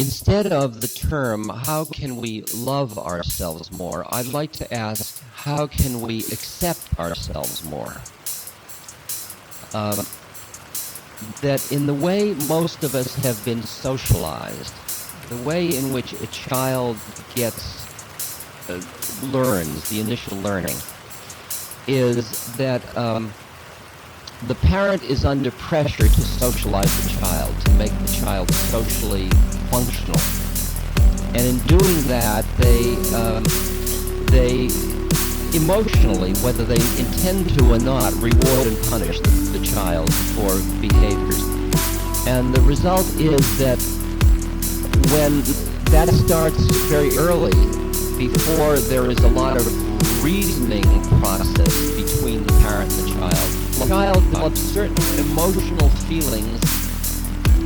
instead of the term, how can we love ourselves more, I'd like to ask, how can we accept ourselves more? That in the way most of us have been socialized, the way in which a child learns, the initial learning, is that the parent is under pressure to socialize the child, to make the child socially functional. And in doing that, they emotionally, whether they intend to or not, reward and punish the child for behaviors. And the result is that when that starts very early, before there is a lot of reasoning process between the parent and the child develops certain emotional feelings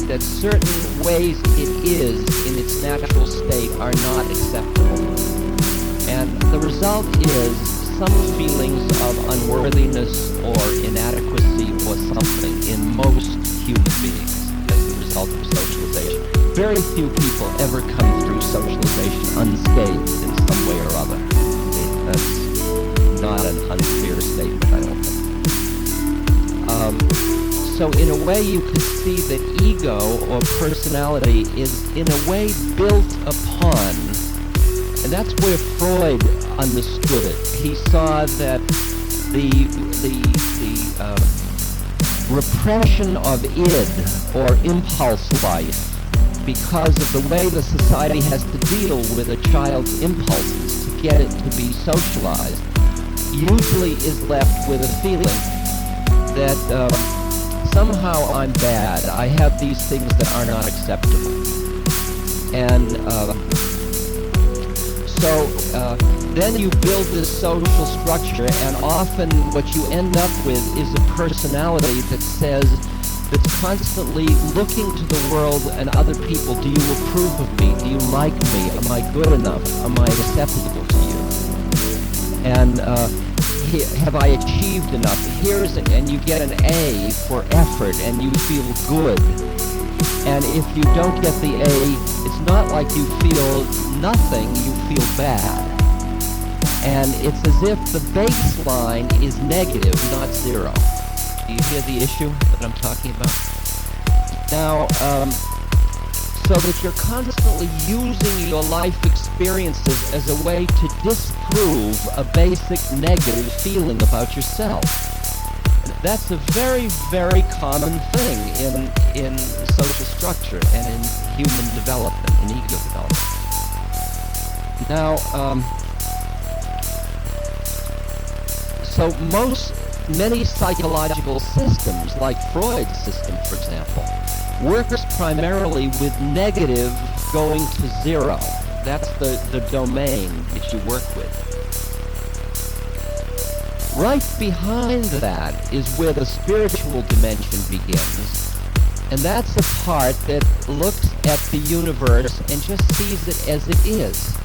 that certain ways it is in its natural state are not acceptable. And the result is some feelings of unworthiness or inadequacy or something in most human beings as a result of socialization. Very few people ever come through socialization unscathed in some way or other. That's not an unfair statement, I don't think. So in a way you could see that ego or personality is in a way built upon, and that's where Freud understood it. He saw that the repression of id or impulse life, because of the way the society has to deal with a child's impulses to get it to be socialized, usually is left with a feeling that somehow I'm bad. I have these things that are not acceptable. And so then you build this social structure, and often what you end up with is a personality that's constantly looking to the world and other people. Do you approve of me? Do you like me? Am I good enough? Am I acceptable to you? And have I achieved enough? And you get an A for effort, and you feel good. And if you don't get the A, it's not like you feel nothing, you feel bad. And it's as if the baseline is negative, not zero. Do you hear the issue that I'm talking about? Now, so that you're constantly using your life experiences as a way to disprove a basic negative feeling about yourself. That's a very, very common thing in social structure and in human development, in ego development. Now, so many psychological systems, like Freud's system, for example, works primarily with negative going to zero. That's the domain that you work with. Right behind that is where the spiritual dimension begins. And that's the part that looks at the universe and just sees it as it is.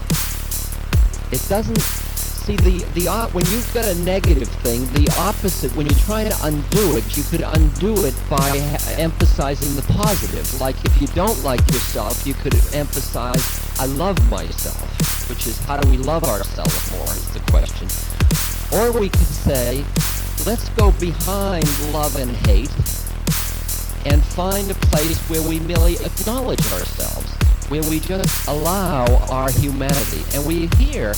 It doesn't see when you've got a negative thing, the opposite, when you try to undo it, you could undo it by emphasizing the positive. Like if you don't like yourself, you could emphasize, I love myself, which is, how do we love ourselves more is the question. Or we could say, let's go behind love and hate and find a place where we merely acknowledge ourselves, where we just allow our humanity. And we hear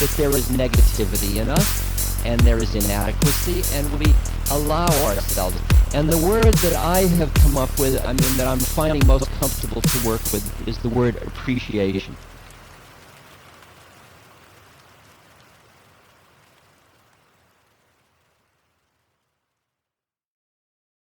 that there is negativity in us, and there is inadequacy, and we allow ourselves. And the word that I have come up with, that I'm finding most comfortable to work with, is the word appreciation.